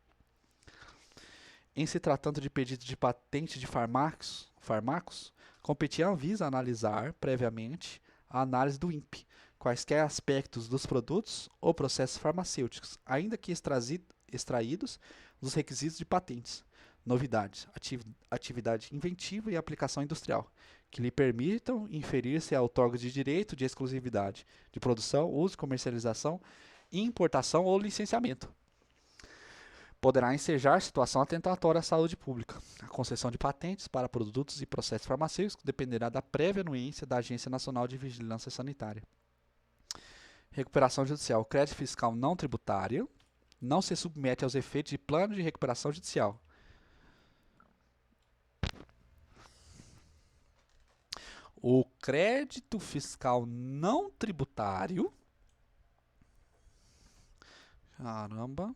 Em se tratando de pedido de patente de fármacos, competia a Anvisa analisar previamente a análise do INPE, quaisquer aspectos dos produtos ou processos farmacêuticos, ainda que extraídos dos requisitos de patentes, novidades, atividade inventiva e aplicação industrial, que lhe permitam inferir-se a outorga de direito de exclusividade de produção, uso, comercialização, importação ou licenciamento. Poderá ensejar situação atentatória à saúde pública. A concessão de patentes para produtos e processos farmacêuticos dependerá da prévia anuência da Agência Nacional de Vigilância Sanitária. Recuperação judicial. Crédito fiscal não tributário não se submete aos efeitos de plano de recuperação judicial. O crédito fiscal não tributário. Caramba.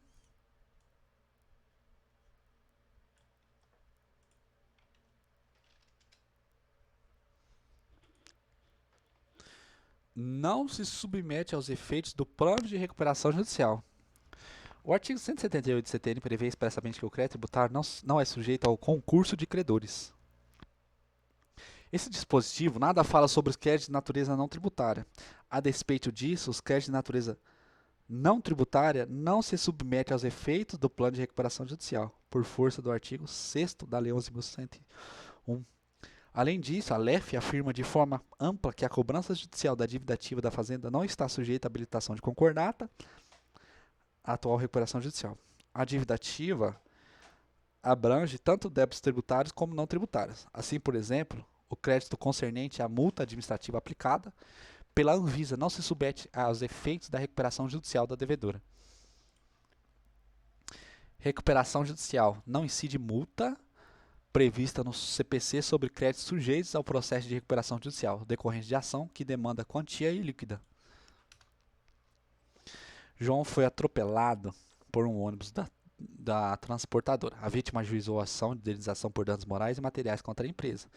Não se submete aos efeitos do plano de recuperação judicial. O artigo 178 do CTN prevê expressamente que o crédito tributário não é sujeito ao concurso de credores. Esse dispositivo nada fala sobre os créditos de natureza não tributária. A despeito disso, os créditos de natureza não tributária não se submetem aos efeitos do plano de recuperação judicial, por força do artigo 6º da Lei 11.101. Além disso, a LEF afirma de forma ampla que a cobrança judicial da dívida ativa da Fazenda não está sujeita à habilitação de concordata à atual recuperação judicial. A dívida ativa abrange tanto débitos tributários como não tributários. Assim, por exemplo, o crédito concernente à multa administrativa aplicada pela Anvisa não se submete aos efeitos da recuperação judicial da devedora. Recuperação judicial não incide multa prevista no CPC sobre créditos sujeitos ao processo de recuperação judicial, decorrente de ação que demanda quantia ilíquida. João foi atropelado por um ônibus da transportadora. A vítima ajuizou a ação de indenização por danos morais e materiais contra a empresa.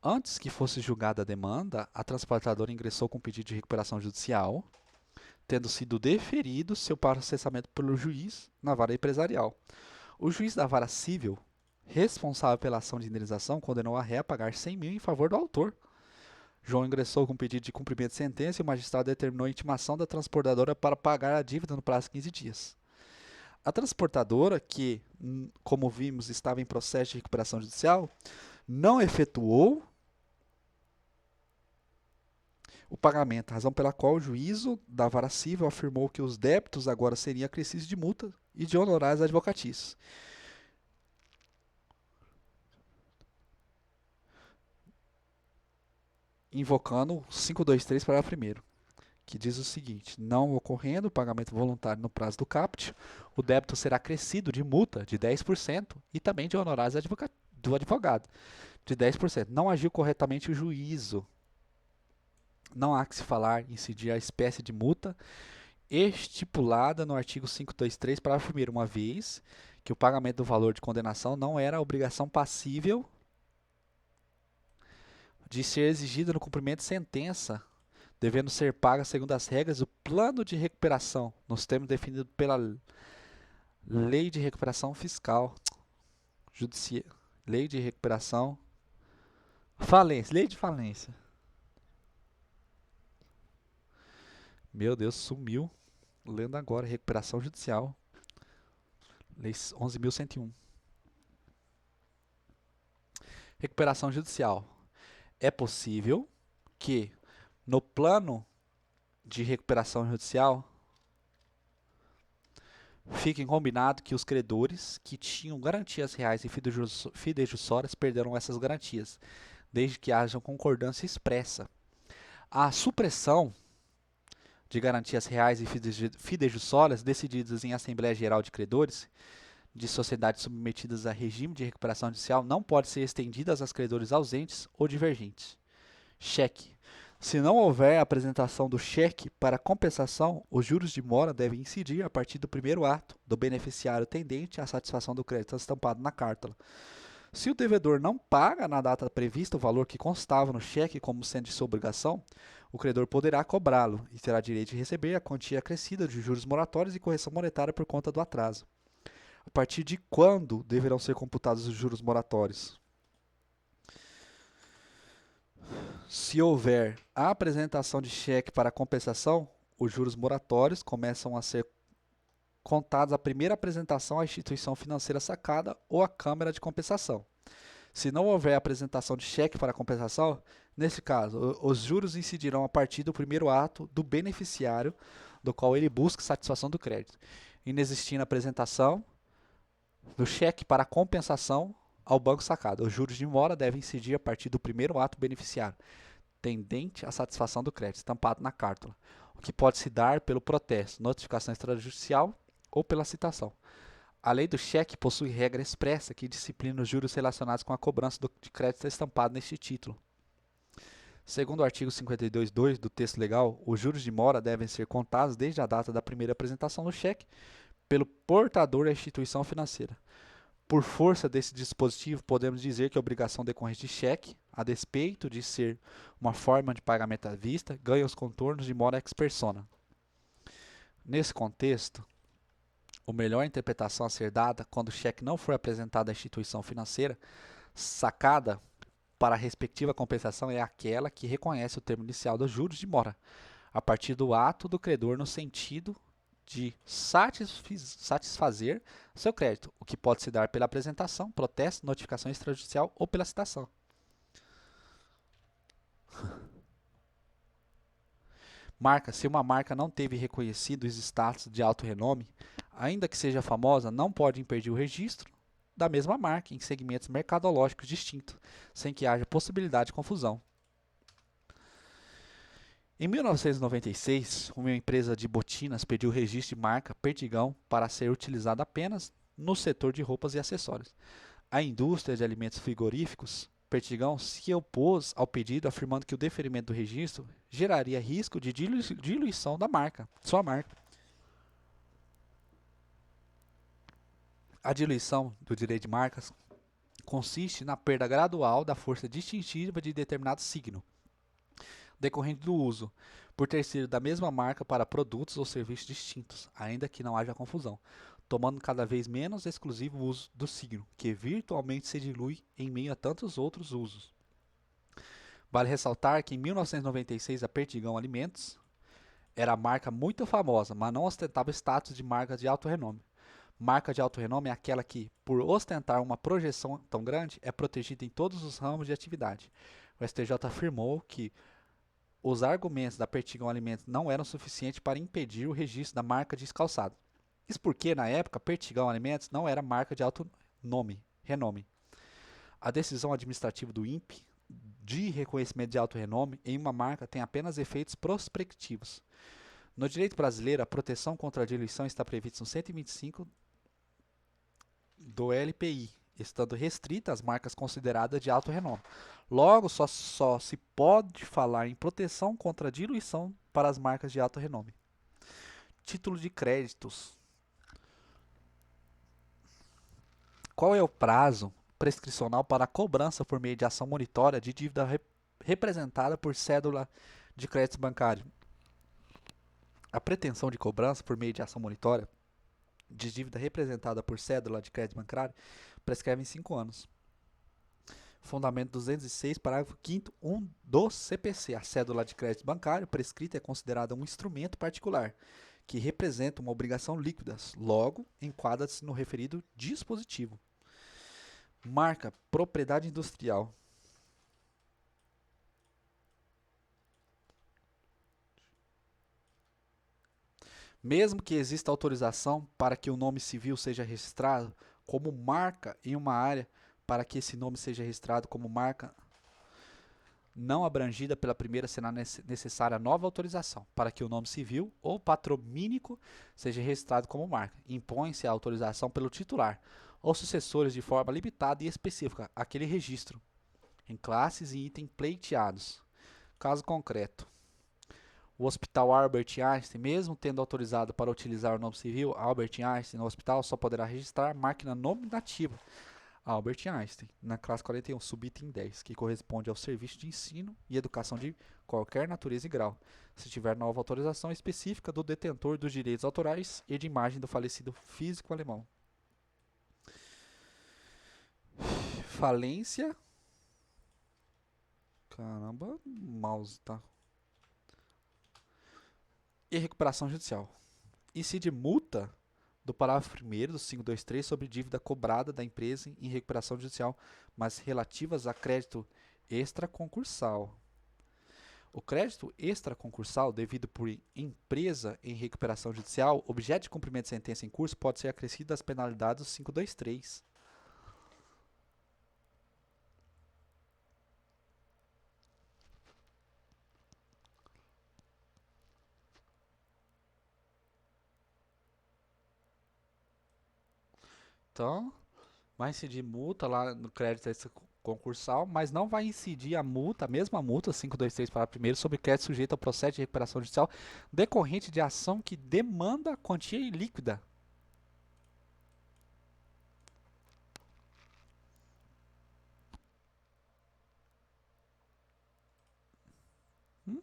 Antes que fosse julgada a demanda, a transportadora ingressou com pedido de recuperação judicial, tendo sido deferido seu processamento pelo juiz na vara empresarial. O juiz da vara civil, responsável pela ação de indenização, condenou a ré a pagar 100 mil em favor do autor. João ingressou com pedido de cumprimento de sentença e o magistrado determinou a intimação da transportadora para pagar a dívida no prazo de 15 dias. A transportadora, que, como vimos, estava em processo de recuperação judicial, não efetuou o pagamento, razão pela qual o juízo da vara civil afirmou que os débitos agora seriam acrescidos de multa e de honorários advocatícios. Invocando o 523, parágrafo 1º, que diz o seguinte: não ocorrendo o pagamento voluntário no prazo do caput, o débito será acrescido de multa de 10% e também de honorários do advogado de 10%. Não agiu corretamente o juízo. Não há que se falar em incidir a espécie de multa estipulada no artigo 523, parágrafo 1º, uma vez que o pagamento do valor de condenação não era obrigação passível de ser exigida no cumprimento de sentença, devendo ser paga segundo as regras do plano de recuperação, nos termos definidos pela Lei de Recuperação Fiscal, Lei de Recuperação, Lei de Falência. Meu Deus, sumiu. Lendo agora, Recuperação Judicial, Lei 11.101. Recuperação Judicial. É possível que, no plano de recuperação judicial, fiquem combinado que os credores que tinham garantias reais e fidejussórias perderão essas garantias, desde que haja concordância expressa. A supressão de garantias reais e fidejussórias decididas em Assembleia Geral de Credores de sociedades submetidas a regime de recuperação judicial não pode ser estendida aos credores ausentes ou divergentes. Cheque. Se não houver apresentação do cheque para compensação, os juros de mora devem incidir a partir do primeiro ato do beneficiário tendente à satisfação do crédito estampado na cártula. Se o devedor não paga na data prevista o valor que constava no cheque como sendo de sua obrigação, o credor poderá cobrá-lo e terá direito de receber a quantia acrescida de juros moratórios e correção monetária por conta do atraso. A partir de quando deverão ser computados os juros moratórios? Se houver a apresentação de cheque para compensação, os juros moratórios começam a ser contados à primeira apresentação à instituição financeira sacada ou à Câmara de Compensação. Se não houver apresentação de cheque para compensação, nesse caso, os juros incidirão a partir do primeiro ato do beneficiário do qual ele busca satisfação do crédito, inexistindo a apresentação do cheque para compensação ao banco sacado. Os juros de mora devem incidir a partir do primeiro ato beneficiário, tendente à satisfação do crédito, estampado na cártula, o que pode se dar pelo protesto, notificação extrajudicial ou pela citação. A lei do cheque possui regra expressa que disciplina os juros relacionados com a cobrança de crédito estampado neste título. Segundo o artigo 52.2 do texto legal, os juros de mora devem ser contados desde a data da primeira apresentação do cheque pelo portador da instituição financeira. Por força desse dispositivo, podemos dizer que a obrigação decorrente de cheque, a despeito de ser uma forma de pagamento à vista, ganha os contornos de mora ex persona. Nesse contexto, a melhor interpretação a ser dada quando o cheque não for apresentado à instituição financeira sacada para a respectiva compensação é aquela que reconhece o termo inicial dos juros de mora, a partir do ato do credor no sentido de satisfazer seu crédito, o que pode se dar pela apresentação, protesto, notificação extrajudicial ou pela citação. Marca. Se uma marca não teve reconhecido os status de alto renome, ainda que seja famosa, não pode impedir o registro da mesma marca em segmentos mercadológicos distintos, sem que haja possibilidade de confusão. Em 1996, uma empresa de botinas pediu o registro de marca Perdigão para ser utilizada apenas no setor de roupas e acessórios. A indústria de alimentos frigoríficos, Perdigão, se opôs ao pedido, afirmando que o deferimento do registro geraria risco de diluição da marca, sua marca. A diluição do direito de marcas consiste na perda gradual da força distintiva de determinado signo, decorrente do uso, por ter sido da mesma marca para produtos ou serviços distintos, ainda que não haja confusão, tomando cada vez menos exclusivo o uso do signo, que virtualmente se dilui em meio a tantos outros usos. Vale ressaltar que em 1996 a Perdigão Alimentos era marca muito famosa, mas não ostentava status de marca de alto renome. Marca de alto renome é aquela que, por ostentar uma projeção tão grande, é protegida em todos os ramos de atividade. O STJ afirmou que os argumentos da Perdigão Alimentos não eram suficientes para impedir o registro da marca de calçado. Isso porque, na época, Perdigão Alimentos não era marca de alto renome. A decisão administrativa do INPE de reconhecimento de alto renome em uma marca tem apenas efeitos prospectivos. No direito brasileiro, a proteção contra a diluição está prevista no 125 do LPI, estando restrita às marcas consideradas de alto renome. Logo, só se pode falar em proteção contra a diluição para as marcas de alto renome. Título de créditos. Qual é o prazo prescricional para a cobrança por meio de ação monitória de dívida representada por cédula de crédito bancário? A pretensão de cobrança por meio de ação monitória de dívida representada por cédula de crédito bancário prescreve em 5 anos. Fundamento 206, parágrafo 5º, 1 do CPC. A cédula de crédito bancário prescrita é considerada um instrumento particular, que representa uma obrigação líquida, logo, enquadra-se no referido dispositivo. Marca, propriedade industrial. Mesmo que exista autorização para que o nome civil seja registrado como marca em uma área, para que esse nome seja registrado como marca não abrangida pela primeira, será necessária nova autorização para que o nome civil ou patromínico seja registrado como marca. Impõe-se a autorização pelo titular ou sucessores de forma limitada e específica àquele registro, em classes e itens pleiteados. Caso concreto. O Hospital Albert Einstein, mesmo tendo autorizado para utilizar o nome civil Albert Einstein no hospital, só poderá registrar máquina nominativa Albert Einstein, na classe 41, subitem 10, que corresponde ao serviço de ensino e educação de qualquer natureza e grau, se tiver nova autorização específica do detentor dos direitos autorais e de imagem do falecido físico alemão. falência. Caramba, mouse, tá? E recuperação judicial. Incide multa do parágrafo 1º do 523 sobre dívida cobrada da empresa em recuperação judicial, mas relativas a crédito extraconcursal. O crédito extraconcursal devido por empresa em recuperação judicial, objeto de cumprimento de sentença em curso, pode ser acrescido às penalidades do 523. Então, vai incidir multa lá no crédito concursal, mas não vai incidir a multa, a mesma multa, 523 para primeiro, sobre crédito sujeito ao processo de recuperação judicial decorrente de ação que demanda quantia ilíquida. Hum?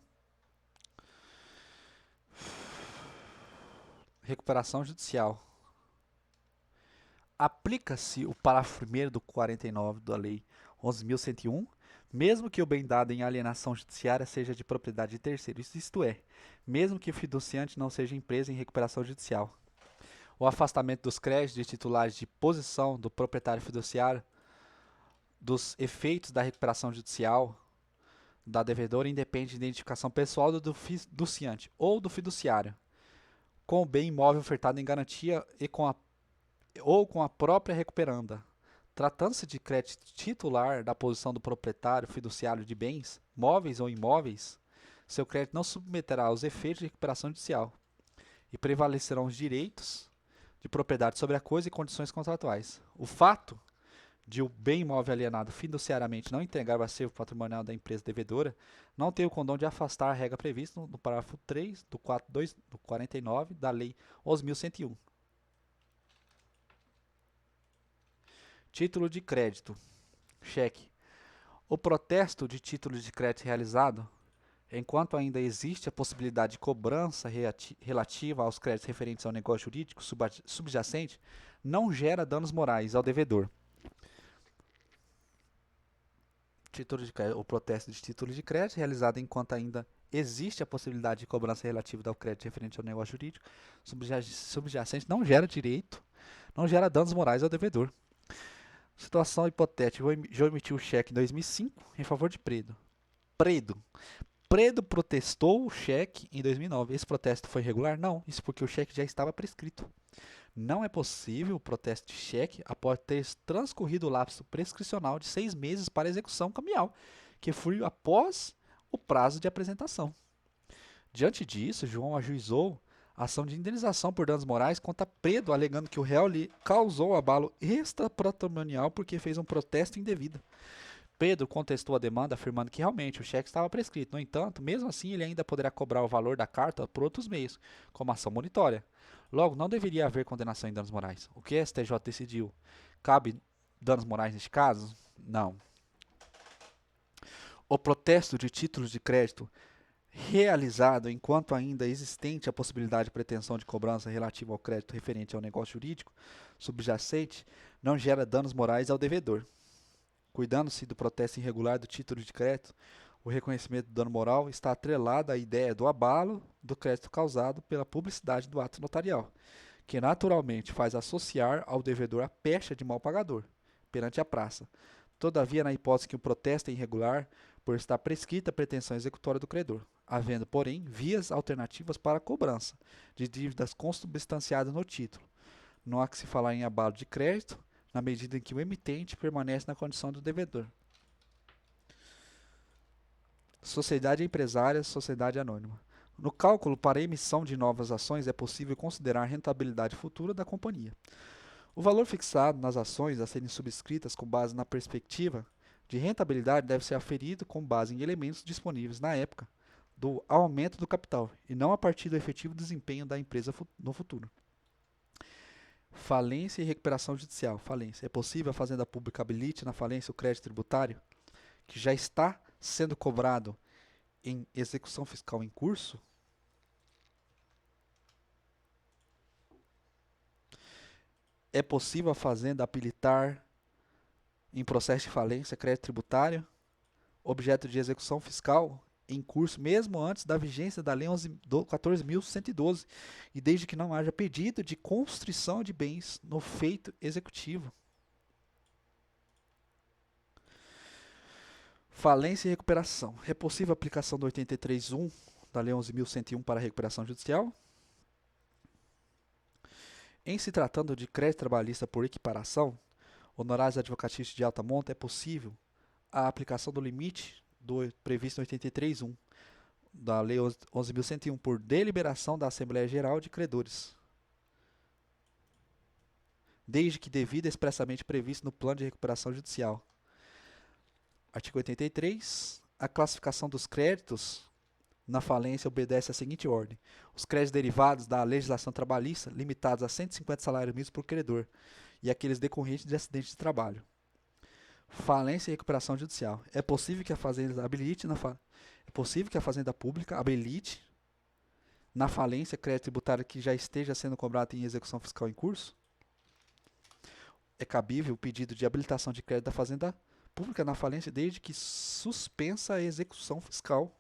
Recuperação judicial. Aplica-se o parágrafo 1º do 49 da Lei 11.101, mesmo que o bem dado em alienação judiciária seja de propriedade de terceiros, isto é, mesmo que o fiduciante não seja empresa em recuperação judicial. O afastamento dos créditos de titulares de posição do proprietário fiduciário dos efeitos da recuperação judicial da devedora independe de identificação pessoal do fiduciante ou do fiduciário, com o bem imóvel ofertado em garantia ou com a própria recuperanda. Tratando-se de crédito titular da posição do proprietário fiduciário de bens, móveis ou imóveis, seu crédito não submeterá aos efeitos de recuperação judicial e prevalecerão os direitos de propriedade sobre a coisa e condições contratuais. O fato de o bem imóvel alienado fiduciariamente não entregar o acervo patrimonial da empresa devedora não tem o condão de afastar a regra prevista no parágrafo 3 do 49 da Lei 11.101. Título de crédito. Cheque. O protesto de título de crédito realizado, enquanto ainda existe a possibilidade de cobrança relativa aos créditos referentes ao negócio jurídico subjacente, não gera danos morais ao devedor. O protesto de título de crédito realizado enquanto ainda existe a possibilidade de cobrança relativa ao crédito referente ao negócio jurídico subjacente não gera direito, não gera danos morais ao devedor. Situação hipotética. Já emitiu o cheque em 2005 em favor de Predo. Predo protestou o cheque em 2009. Esse protesto foi irregular? Não. Isso porque o cheque já estava prescrito. Não é possível o protesto de cheque após ter transcorrido o lapso prescricional de 6 meses para execução cambial, que foi após o prazo de apresentação. Diante disso, João ajuizou a ação de indenização por danos morais contra Predo, alegando que o réu lhe causou abalo extrapatrimonial porque fez um protesto indevido. Pedro contestou a demanda, afirmando que realmente o cheque estava prescrito. No entanto, mesmo assim, ele ainda poderá cobrar o valor da carta por outros meios, como ação monitória. Logo, não deveria haver condenação em danos morais. O que a STJ decidiu? Cabe danos morais neste caso? Não. O protesto de títulos de crédito realizado enquanto ainda existente a possibilidade de pretensão de cobrança relativa ao crédito referente ao negócio jurídico subjacente não gera danos morais ao devedor. Cuidando-se do protesto irregular do título de crédito, o reconhecimento do dano moral está atrelado à ideia do abalo do crédito causado pela publicidade do ato notarial, que naturalmente faz associar ao devedor a pecha de mal pagador perante a praça. Todavia, na hipótese que o protesto é irregular, por estar prescrita a pretensão executória do credor, havendo, porém, vias alternativas para a cobrança de dívidas consubstanciadas no título. Não há que se falar em abalo de crédito, na medida em que o emitente permanece na condição do devedor. Sociedade empresária, sociedade anônima. No cálculo para a emissão de novas ações é possível considerar a rentabilidade futura da companhia. O valor fixado nas ações a serem subscritas com base na perspectiva de rentabilidade deve ser aferido com base em elementos disponíveis na época do aumento do capital e não a partir do efetivo desempenho da empresa no futuro. Falência e recuperação judicial. Falência. É possível a fazenda pública habilite na falência o crédito tributário que já está sendo cobrado em execução fiscal em curso? É possível a fazenda habilitar em processo de falência, crédito tributário, objeto de execução fiscal em curso mesmo antes da vigência da Lei 14.112 e desde que não haja pedido de constrição de bens no feito executivo. Falência e recuperação. É possível a aplicação do 83.1 da Lei 11.101 para a recuperação judicial? Em se tratando de crédito trabalhista por equiparação, honorários advocatícios de alta monta, é possível a aplicação do limite previsto no 83.1 da Lei 11.101 por deliberação da Assembleia Geral de Credores, desde que devida expressamente previsto no Plano de Recuperação Judicial. Artigo 83. A classificação dos créditos na falência obedece à seguinte ordem: os créditos derivados da legislação trabalhista, limitados a 150 salários mínimos por credor, e aqueles decorrentes de acidente de trabalho. Falência e recuperação judicial. É possível que a Fazenda Pública habilite na falência crédito tributário que já esteja sendo cobrado em execução fiscal em curso? É cabível o pedido de habilitação de crédito da Fazenda Pública na falência desde que suspensa a execução fiscal.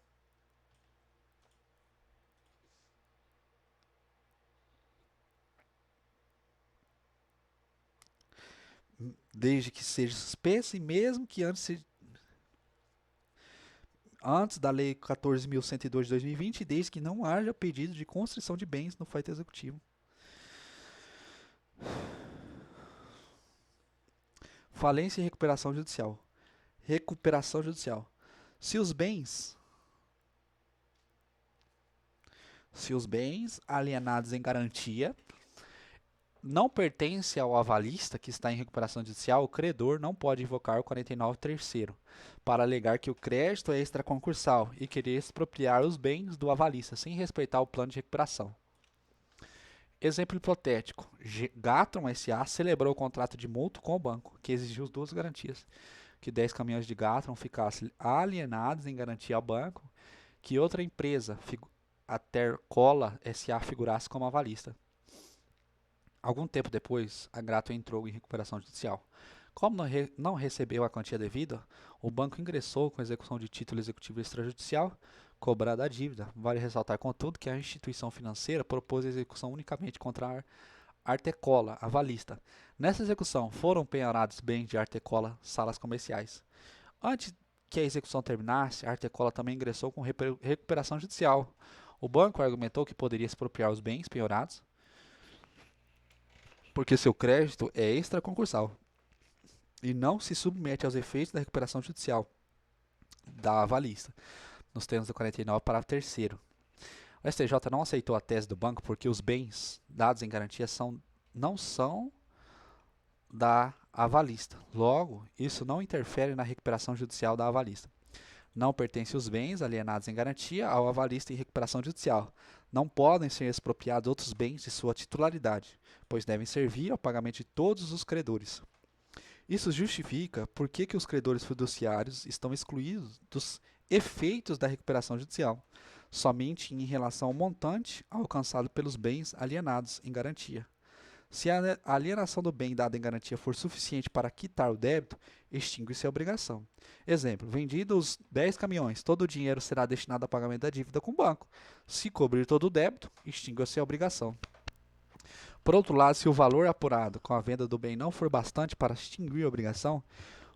Desde que seja suspensa e mesmo que antes da Lei 14.102 de 2020, desde que não haja pedido de constrição de bens no feito executivo. Falência e recuperação judicial. Recuperação judicial. Se os bens alienados em garantia não pertencem ao avalista que está em recuperação judicial, o credor não pode invocar o 49º para alegar que o crédito é extraconcursal e querer expropriar os bens do avalista sem respeitar o plano de recuperação. Exemplo hipotético: Gatron S.A. celebrou o contrato de mútuo com o banco, que exigiu duas garantias: que 10 caminhões de Gatron ficassem alienados em garantia ao banco, que outra empresa, a Tercola S.A., figurasse como avalista. Algum tempo depois, a Gatron entrou em recuperação judicial. Como não recebeu a quantia devida, o banco ingressou com execução de título executivo extrajudicial, cobrada a dívida. Vale ressaltar, contudo, que a instituição financeira propôs a execução unicamente contra a Artecola, avalista. Nessa execução, foram penhorados bens de Artecola, salas comerciais. Antes que a execução terminasse, a Artecola também ingressou com recuperação judicial. O banco argumentou que poderia expropriar os bens penhorados porque seu crédito é extraconcursal e não se submete aos efeitos da recuperação judicial da avalista, nos termos do 49, parágrafo 3º. O STJ não aceitou a tese do banco porque os bens dados em garantia não são da avalista. Logo, isso não interfere na recuperação judicial da avalista. Não pertencem os bens alienados em garantia ao avalista em recuperação judicial. Não podem ser expropriados outros bens de sua titularidade, pois devem servir ao pagamento de todos os credores. Isso justifica por que os credores fiduciários estão excluídos dos efeitos da recuperação judicial, somente em relação ao montante alcançado pelos bens alienados em garantia. Se a alienação do bem dado em garantia for suficiente para quitar o débito, extingue-se a obrigação. Exemplo: vendidos 10 caminhões, todo o dinheiro será destinado ao pagamento da dívida com o banco. Se cobrir todo o débito, extingue-se a obrigação. Por outro lado, se o valor apurado com a venda do bem não for bastante para extinguir a obrigação,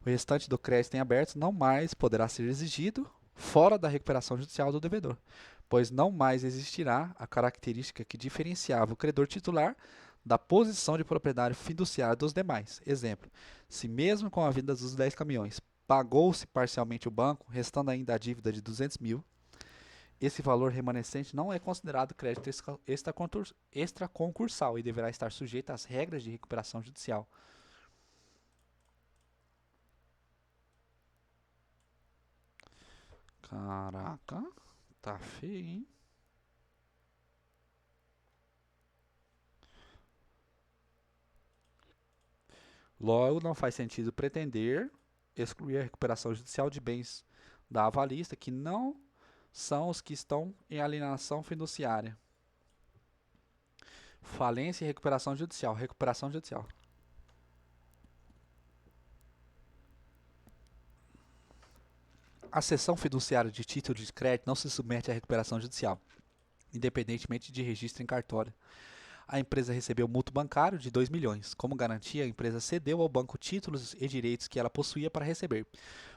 o restante do crédito em aberto não mais poderá ser exigido fora da recuperação judicial do devedor, pois não mais existirá a característica que diferenciava o credor titular da posição de proprietário fiduciário dos demais. Exemplo: se mesmo com a venda dos 10 caminhões pagou-se parcialmente o banco, restando ainda a dívida de 200 mil, esse valor remanescente não é considerado crédito extraconcursal e deverá estar sujeito às regras de recuperação judicial. Caraca, tá feio, hein? Logo, não faz sentido pretender excluir a recuperação judicial de bens da avalista que não são os que estão em alienação fiduciária. Falência e recuperação judicial. Recuperação judicial. A cessão fiduciária de título de crédito não se submete à recuperação judicial, independentemente de registro em cartório. A empresa recebeu mútuo bancário de 2 milhões. Como garantia, a empresa cedeu ao banco títulos e direitos que ela possuía para receber.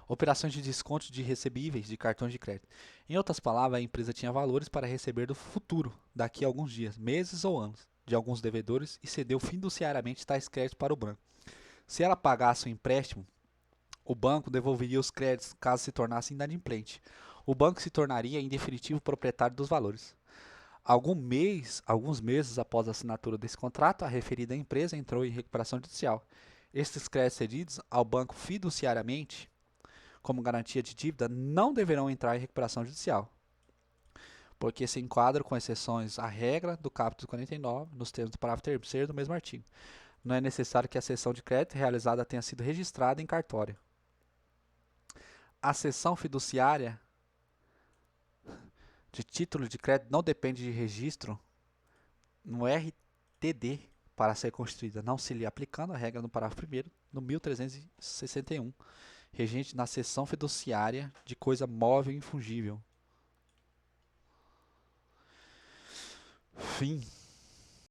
Operações de desconto de recebíveis de cartões de crédito. Em outras palavras, a empresa tinha valores para receber do futuro, daqui a alguns dias, meses ou anos, de alguns devedores e cedeu fiduciariamente tais créditos para o banco. Se ela pagasse o empréstimo, o banco devolveria os créditos caso se tornasse inadimplente. O banco se tornaria, em definitivo, proprietário dos valores. Alguns meses após a assinatura desse contrato, a referida empresa entrou em recuperação judicial. Estes créditos cedidos ao banco fiduciariamente, como garantia de dívida, não deverão entrar em recuperação judicial, porque se enquadram com exceções à regra do capítulo 49, nos termos do parágrafo 3º do mesmo artigo. Não é necessário que a cessão de crédito realizada tenha sido registrada em cartório. A cessão fiduciária de título de crédito não depende de registro no RTD para ser constituída, não se lhe aplicando a regra no parágrafo 1º no 1361, regente na cessão fiduciária de coisa móvel e infungível. Fim.